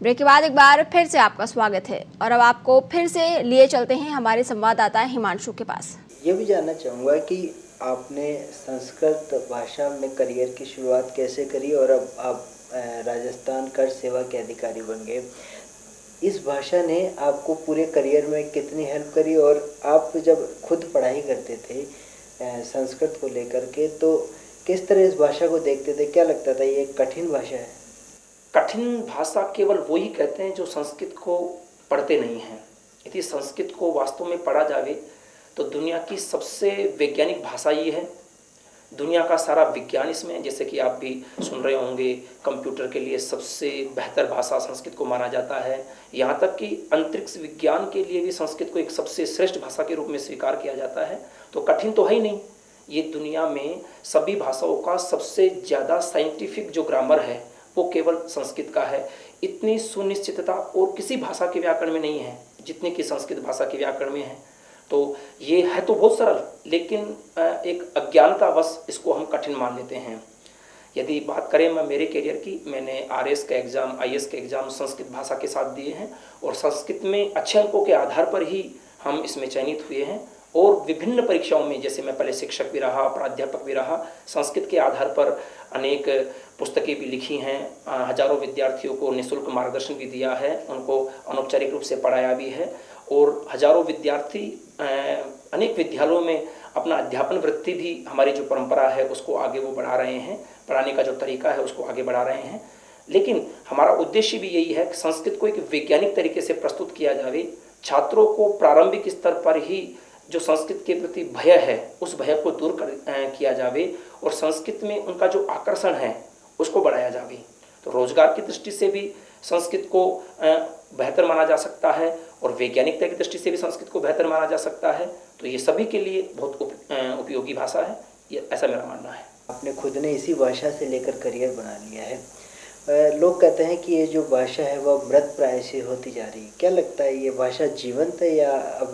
Break के बाद एक बार फिर से आपका स्वागत है और अब आपको फिर से लिए चलते हैं हमारे संवाददाता हिमांशु के पास। ये भी जानना चाहूँगा कि आपने संस्कृत भाषा में करियर की शुरुआत कैसे करी और अब आप राजस्थान कर सेवा के अधिकारी बन गए। इस भाषा ने आपको पूरे करियर में कितनी हेल्प करी और आप जब खुद पढ़ाई करते थे संस्कृत को लेकर के तो किस तरह इस भाषा को देखते थे? क्या लगता था ये कठिन भाषा है? कठिन भाषा केवल वो ही कहते हैं जो संस्कृत को पढ़ते नहीं हैं। यदि संस्कृत को वास्तव में पढ़ा जावे तो दुनिया की सबसे वैज्ञानिक भाषा ये है। दुनिया का सारा विज्ञान इसमें, जैसे कि आप भी सुन रहे होंगे, कंप्यूटर के लिए सबसे बेहतर भाषा संस्कृत को माना जाता है। यहाँ तक कि अंतरिक्ष विज्ञान के लिए भी संस्कृत को एक सबसे श्रेष्ठ भाषा के रूप में स्वीकार किया जाता है। तो कठिन तो है ही नहीं। ये दुनिया में सभी भाषाओं का सबसे ज़्यादा साइंटिफिक जो ग्रामर है वो केवल संस्कृत का है। इतनी सुनिश्चितता और किसी भाषा के व्याकरण में नहीं है जितनी कि संस्कृत भाषा के व्याकरण में है। तो ये है तो बहुत सरल, लेकिन एक अज्ञानतावश इसको हम कठिन मान लेते हैं। यदि बात करें मैं मेरे करियर की, मैंने आरएस का एग्ज़ाम, आईएएस के एग्ज़ाम संस्कृत भाषा के साथ दिए हैं और संस्कृत में अच्छे अंकों के आधार पर ही हम इसमें चयनित हुए हैं। और विभिन्न परीक्षाओं में, जैसे मैं पहले शिक्षक भी रहा, प्राध्यापक भी रहा, संस्कृत के आधार पर अनेक पुस्तकें भी लिखी हैं, हजारों विद्यार्थियों को निःशुल्क मार्गदर्शन भी दिया है, उनको अनौपचारिक रूप से पढ़ाया भी है और हजारों विद्यार्थी अनेक विद्यालयों में अपना अध्यापन वृत्ति भी, हमारी जो परंपरा है उसको आगे वो बढ़ा रहे हैं, पढ़ाने का जो तरीका है उसको आगे बढ़ा रहे हैं। लेकिन हमारा उद्देश्य भी यही है कि संस्कृत को एक वैज्ञानिक तरीके से प्रस्तुत किया जाए। छात्रों को प्रारंभिक स्तर पर ही जो संस्कृत के प्रति भय है उस भय को दूर किया जावे और संस्कृत में उनका जो आकर्षण है उसको बढ़ाया जावे। तो रोजगार की दृष्टि से भी संस्कृत को बेहतर माना जा सकता है और वैज्ञानिकता की दृष्टि से भी संस्कृत को बेहतर माना जा सकता है। तो ये सभी के लिए बहुत उपयोगी भाषा है, ये ऐसा मेरा मानना है। आपने खुद ने इसी भाषा से लेकर करियर बना लिया है। लोग कहते हैं कि ये जो भाषा है वह मृत प्राय से होती जा रही है। क्या लगता है ये भाषा जीवंत है या अब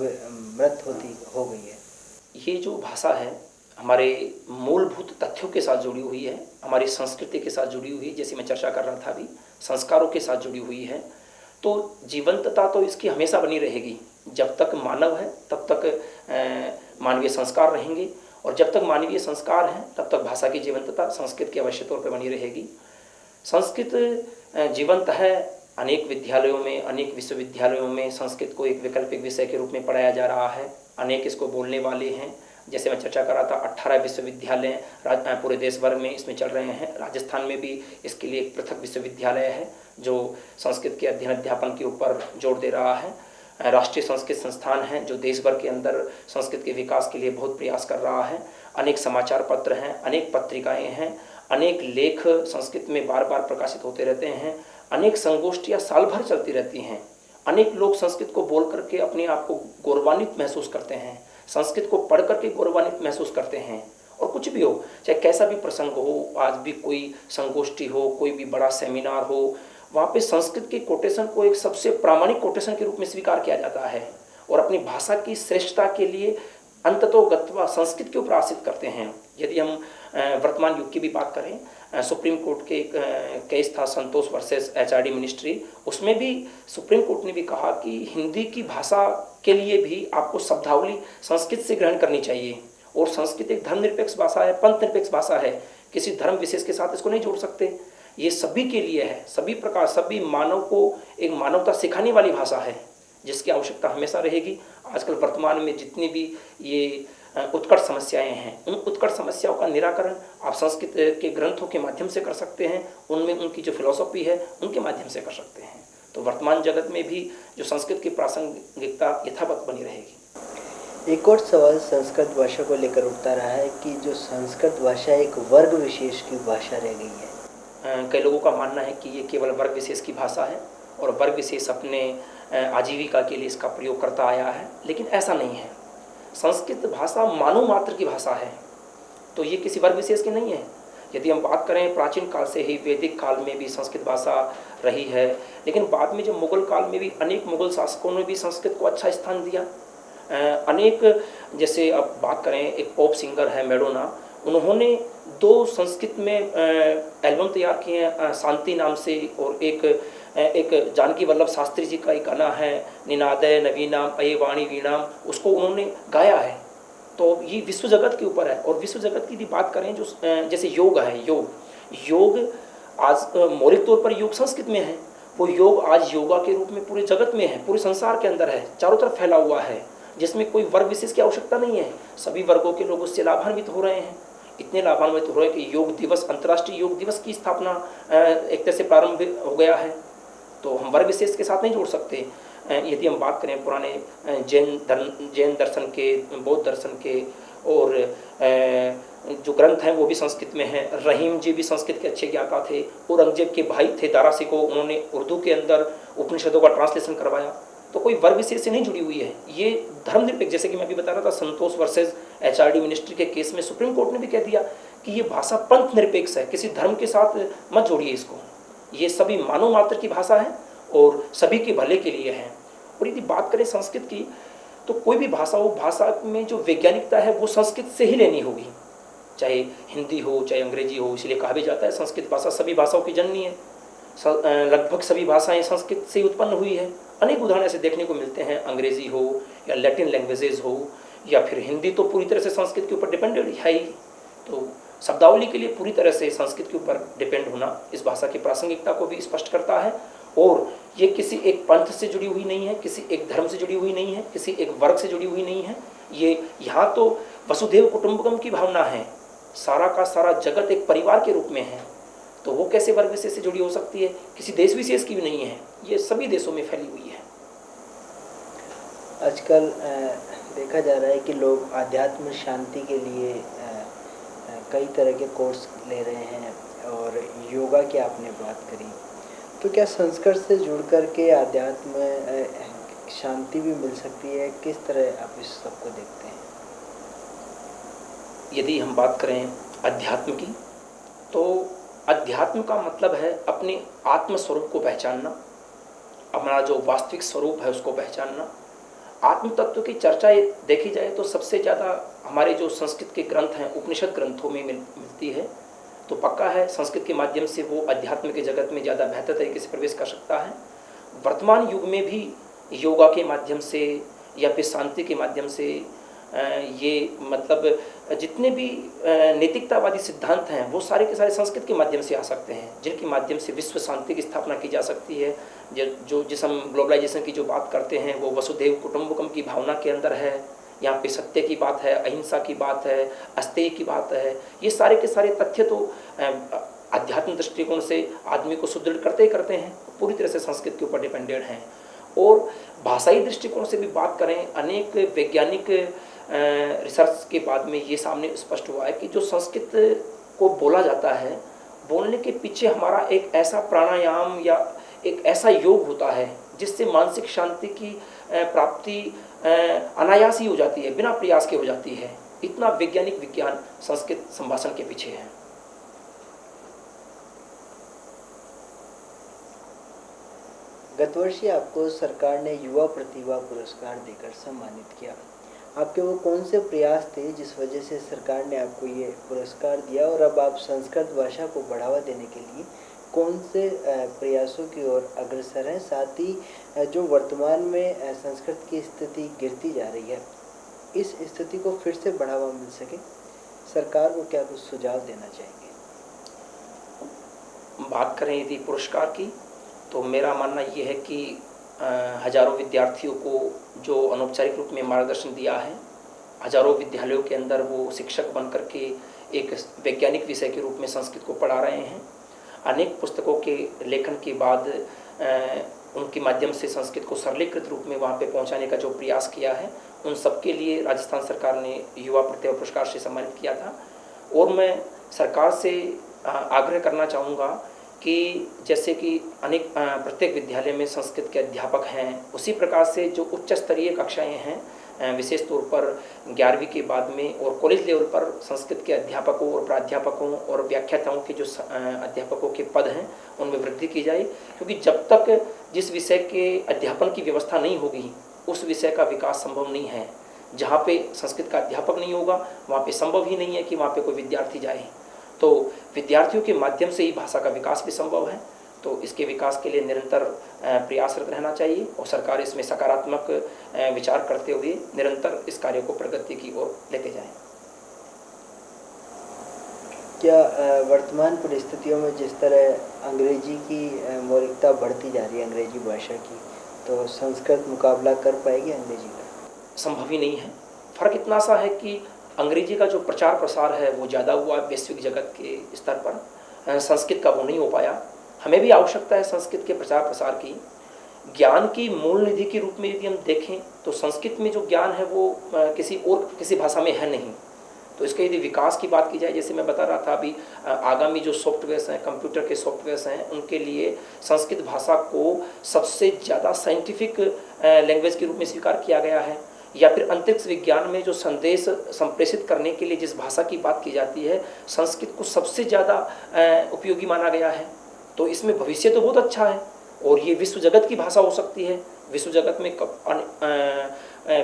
मृत हो गई है? ये जो भाषा है हमारे मूलभूत तथ्यों के साथ जुड़ी हुई है, हमारी संस्कृति के साथ जुड़ी हुई है, जैसे मैं चर्चा कर रहा था अभी, संस्कारों के साथ जुड़ी हुई है। तो जीवंतता तो इसकी हमेशा बनी रहेगी। जब तक मानव है तब तक मानवीय संस्कार रहेंगे और जब तक मानवीय संस्कार हैं तब तक भाषा की जीवंतता संस्कृत की अवश्य तौर पर बनी रहेगी। संस्कृत जीवंत है। अनेक विद्यालयों में, अनेक विश्वविद्यालयों में संस्कृत को एक वैकल्पिक विषय के रूप में पढ़ाया जा रहा है। अनेक इसको बोलने वाले हैं। जैसे मैं चर्चा कर रहा था, 18 विश्वविद्यालय पूरे देश भर में इसमें चल रहे हैं। राजस्थान में भी इसके लिए एक पृथक विश्वविद्यालय है जो संस्कृत के अध्ययन अध्यापन के ऊपर जोर दे रहा है। राष्ट्रीय संस्कृत संस्थान है जो देश भर के अंदर संस्कृत के विकास के लिए बहुत प्रयास कर रहा है। अनेक समाचार पत्र हैं, अनेक पत्रिकाएँ हैं, अनेक लेख संस्कृत में बार बार प्रकाशित होते रहते हैं। अनेक संगोष्ठियाँ साल भर चलती रहती हैं। अनेक लोग संस्कृत को बोल करके अपने आप को गौरवान्वित महसूस करते हैं, संस्कृत को पढ़ करके गौरवान्वित महसूस करते हैं। और कुछ भी हो, चाहे कैसा भी प्रसंग हो, आज भी कोई संगोष्ठी हो, कोई भी बड़ा सेमिनार हो, वहाँ पे संस्कृत के कोटेशन को एक सबसे प्रामाणिक कोटेशन के रूप में स्वीकार किया जाता है और अपनी भाषा की श्रेष्ठता के लिए अंततोगत्वा संस्कृत के ऊपर आश्रित करते हैं। यदि हम वर्तमान युग की भी बात करें, सुप्रीम कोर्ट के एक केस था संतोष वर्सेस एचआरडी मिनिस्ट्री, उसमें भी सुप्रीम कोर्ट ने भी कहा कि हिंदी की भाषा के लिए भी आपको शब्दावली संस्कृत से ग्रहण करनी चाहिए और संस्कृत एक धर्मनिरपेक्ष भाषा है, पंथ निरपेक्ष भाषा है, किसी धर्म विशेष के साथ इसको नहीं जोड़ सकते। ये सभी के लिए है, सभी प्रकार, सभी मानव को एक मानवता सिखाने वाली भाषा है जिसकी आवश्यकता हमेशा रहेगी। आजकल वर्तमान में जितनी भी ये उत्कट समस्याएं हैं, उन उत्कट समस्याओं का निराकरण आप संस्कृत के ग्रंथों के माध्यम से कर सकते हैं, उनमें उनकी जो फिलॉसफी है उनके माध्यम से कर सकते हैं। तो वर्तमान जगत में भी जो संस्कृत की प्रासंगिकता यथावत बनी रहेगी। एक और सवाल संस्कृत भाषा को लेकर उठता रहा है कि जो संस्कृत भाषा एक वर्ग विशेष की भाषा रह गई है। कई लोगों का मानना है कि ये केवल वर्ग विशेष की भाषा है और वर्ग विशेष अपने आजीविका के लिए इसका प्रयोग करता आया है, लेकिन ऐसा नहीं है। संस्कृत भाषा मानव मात्र की भाषा है, तो ये किसी वर्ग विशेष की नहीं है। यदि हम बात करें, प्राचीन काल से ही वैदिक काल में भी संस्कृत भाषा रही है, लेकिन बाद में जब मुगल काल में भी अनेक मुगल शासकों ने भी संस्कृत को अच्छा स्थान दिया। अनेक, जैसे अब बात करें, एक पॉप सिंगर है मैडोना, उन्होंने 2 संस्कृत में एल्बम तैयार किए हैं, शांति नाम से, और एक एक जानकी वल्लभ शास्त्री जी का एक गाना है, निनादय नवीनाम अये वाणी वीणाम, उसको उन्होंने गाया है। तो ये विश्व जगत के ऊपर है। और विश्व जगत की यदि बात करें, जो जैसे योग है, योग आज मौलिक तौर पर योग संस्कृत में है, वो योग आज योगा के रूप में पूरे जगत में है, पूरे संसार के अंदर है, चारों तरफ फैला हुआ है, जिसमें कोई वर्ग विशेष की आवश्यकता नहीं है। सभी वर्गों के लोग उससे लाभान्वित हो रहे हैं। इतने लाभान्वित हो रहे हैं कि योग दिवस, अंतर्राष्ट्रीय योग दिवस की स्थापना एक तरह से प्रारंभ हो गया है। तो हम वर्ग विशेष के साथ नहीं जोड़ सकते। यदि हम बात करें पुराने जैन दर्शन के, बौद्ध दर्शन के, और जो ग्रंथ हैं वो भी संस्कृत में हैं। रहीम जी भी संस्कृत के अच्छे ज्ञाता थे। औरंगजेब के भाई थे दारासी को, उन्होंने उर्दू के अंदर उपनिषदों का ट्रांसलेशन करवाया। तो कोई वर्ग विशेष से नहीं जुड़ी हुई है। ये धर्मनिरपेक्ष, जैसे कि मैं अभी बता रहा था, संतोष वर्सेस HRD मिनिस्ट्री के केस में सुप्रीम कोर्ट ने भी कह दिया कि ये भाषा पंथ निरपेक्ष है, किसी धर्म के साथ मत जोड़िए इसको। ये सभी मानव मात्र की भाषा है और सभी के भले के लिए है। और यदि बात करें संस्कृत की, तो कोई भी भाषा हो, भाषा में जो वैज्ञानिकता है वो संस्कृत से ही लेनी होगी, चाहे हिंदी हो चाहे अंग्रेजी हो। इसलिए कहा भी जाता है संस्कृत भाषा सभी भाषाओं की जननी है। लगभग सभी भाषाएं संस्कृत से उत्पन्न हुई है। अनेक उदाहरण ऐसे देखने को मिलते हैं, अंग्रेजी हो या लैटिन लैंग्वेजेस हो या फिर हिंदी, तो पूरी तरह से संस्कृत के ऊपर डिपेंडेड है ही। तो शब्दावली के लिए पूरी तरह से संस्कृत के ऊपर डिपेंड होना इस भाषा की प्रासंगिकता को भी स्पष्ट करता है। और ये किसी एक पंथ से जुड़ी हुई नहीं है, किसी एक धर्म से जुड़ी हुई नहीं है, किसी एक वर्ग से जुड़ी हुई नहीं है। ये यहाँ तो वसुधैव कुटुंबकम की भावना है, सारा का सारा जगत एक परिवार के रूप में है। तो वो कैसे वर्ग विशेष से जुड़ी हो सकती है? किसी देश विशेष की भी नहीं है, ये सभी देशों में फैली हुई है। आजकल देखा जा रहा है कि लोग आध्यात्म शांति के लिए कई तरह के कोर्स ले रहे हैं, और योगा की आपने बात करी, तो क्या संस्कृत से जुड़ कर के आध्यात्म शांति भी मिल सकती है? किस तरह आप इस सबको देखते हैं? यदि हम बात करें अध्यात्म की, तो अध्यात्म का मतलब है अपने आत्म स्वरूप को पहचानना, अपना जो वास्तविक स्वरूप है उसको पहचानना। आत्म तत्व की चर्चा देखी जाए तो सबसे ज़्यादा हमारे जो संस्कृत के ग्रंथ हैं, उपनिषद ग्रंथों में मिलती है। तो पक्का है संस्कृत के माध्यम से वो अध्यात्म के जगत में ज़्यादा बेहतर तरीके से प्रवेश कर सकता है। वर्तमान युग में भी योगा के माध्यम से या फिर शांति के माध्यम से ये मतलब जितने भी नैतिकतावादी सिद्धांत हैं वो सारे के सारे संस्कृत के माध्यम से आ सकते हैं, जिनके माध्यम से विश्व शांति की स्थापना की जा सकती है। जिस हम ग्लोबलाइजेशन की जो बात करते हैं वो वसुधैव कुटुंबकम की भावना के अंदर है। यहाँ पे सत्य की बात है, अहिंसा की बात है, अस्तेय की बात है। ये सारे के सारे तथ्य तो आध्यात्मिक दृष्टिकोण से आदमी को सुदृढ़ करते ही करते हैं, पूरी तरह से संस्कृत के ऊपर डिपेंडेड हैं। और भाषाई दृष्टिकोण से भी बात करें, अनेक वैज्ञानिक रिसर्च के बाद में ये सामने स्पष्ट हुआ है कि जो संस्कृत को बोला जाता है, बोलने के पीछे हमारा एक ऐसा प्राणायाम या एक ऐसा योग होता है जिससे मानसिक शांति की प्राप्ति अनायास ही हो जाती है, बिना प्रयास के हो जाती है। इतना वैज्ञानिक विज्ञान संस्कृत संभाषण के पीछे है। गत वर्ष ही आपको सरकार ने युवा प्रतिभा पुरस्कार देकर सम्मानित किया। आपके वो कौन से प्रयास थे जिस वजह से सरकार ने आपको ये पुरस्कार दिया, और अब आप संस्कृत भाषा को बढ़ावा देने के लिए कौन से प्रयासों की ओर अग्रसर हैं? साथ ही जो वर्तमान में संस्कृत की स्थिति गिरती जा रही है, इस स्थिति को फिर से बढ़ावा मिल सके, सरकार को क्या कुछ सुझाव देना चाहेंगे? बात करें यदि पुरस्कार की, तो मेरा मानना ये है कि हजारों विद्यार्थियों को जो अनौपचारिक रूप में मार्गदर्शन दिया है, हजारों विद्यालयों के अंदर वो शिक्षक बन कर के एक वैज्ञानिक विषय के रूप में संस्कृत को पढ़ा रहे हैं। अनेक पुस्तकों के लेखन के बाद उनके माध्यम से संस्कृत को सरलीकृत रूप में वहाँ पे पहुँचाने का जो प्रयास किया है, उन सबके लिए राजस्थान सरकार ने युवा प्रतिभा पुरस्कार से सम्मानित किया था। और मैं सरकार से आग्रह करना चाहूँगा कि जैसे कि अनेक प्रत्येक विद्यालय में संस्कृत के अध्यापक हैं, उसी प्रकार से जो उच्च स्तरीय कक्षाएं हैं, विशेष तौर पर 11वीं के बाद में और कॉलेज लेवल पर संस्कृत के अध्यापकों और प्राध्यापकों और व्याख्याताओं के जो अध्यापकों के पद हैं उनमें वृद्धि की जाए। क्योंकि जब तक जिस विषय के अध्यापन की व्यवस्था नहीं होगी उस विषय का विकास संभव नहीं है। जहाँ पे संस्कृत का अध्यापक नहीं होगा वहाँ पे संभव ही नहीं है कि वहाँ पे कोई विद्यार्थी जाए। तो विद्यार्थियों के माध्यम से ही भाषा का विकास भी संभव है। तो इसके विकास के लिए निरंतर प्रयासरत रहना चाहिए और सरकार इसमें सकारात्मक विचार करते हुए निरंतर इस कार्य को प्रगति की ओर लेते जाए। क्या वर्तमान परिस्थितियों में जिस तरह अंग्रेजी की मौलिकता बढ़ती जा रही है अंग्रेजी भाषा की, तो संस्कृत मुकाबला कर पाएगी अंग्रेजी का? संभव ही नहीं है। फर्क इतना सा है कि अंग्रेजी का जो प्रचार प्रसार है वो ज़्यादा हुआ वैश्विक जगत के स्तर पर, संस्कृत का वो नहीं हो पाया। हमें भी आवश्यकता है संस्कृत के प्रचार प्रसार की। ज्ञान की मूल निधि के रूप में यदि हम देखें तो संस्कृत में जो ज्ञान है वो किसी भाषा में है नहीं। तो इसके यदि विकास की बात की जाए, जैसे मैं बता रहा था अभी, आगामी जो सॉफ्टवेयर्स हैं, कंप्यूटर के सॉफ्टवेयर्स हैं, उनके लिए संस्कृत भाषा को सबसे ज़्यादा साइंटिफिक लैंग्वेज के रूप में स्वीकार किया गया है। या फिर अंतरिक्ष विज्ञान में जो संदेश संप्रेषित करने के लिए जिस भाषा की बात की जाती है, संस्कृत को सबसे ज़्यादा उपयोगी माना गया है। तो इसमें भविष्य तो बहुत अच्छा है और ये विश्व जगत की भाषा हो सकती है। विश्व जगत में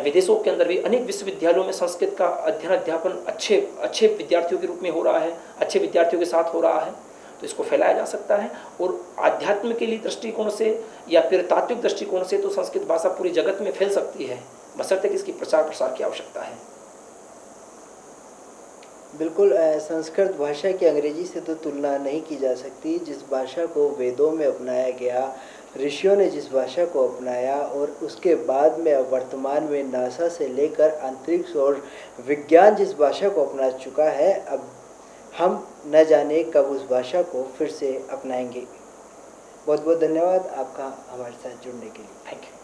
विदेशों के अंदर भी अनेक विश्वविद्यालयों में संस्कृत का अध्ययन अच्छे विद्यार्थियों के रूप में हो रहा है, अच्छे विद्यार्थियों के साथ हो रहा है। तो इसको फैलाया जा सकता है और आध्यात्म के लिए दृष्टिकोण से या फिर तात्विक दृष्टिकोण से तो संस्कृत भाषा पूरी जगत में फैल सकती है, बशर्ते कि इसकी प्रचार प्रसार की आवश्यकता है। बिल्कुल, संस्कृत भाषा की अंग्रेजी से तो तुलना नहीं की जा सकती। जिस भाषा को वेदों में अपनाया गया, ऋषियों ने जिस भाषा को अपनाया और उसके बाद में अब वर्तमान में नासा से लेकर अंतरिक्ष और विज्ञान जिस भाषा को अपना चुका है, अब हम न जाने कब उस भाषा को फिर से अपनाएंगे। बहुत बहुत धन्यवाद आपका हमारे साथ जुड़ने के लिए। Thank you.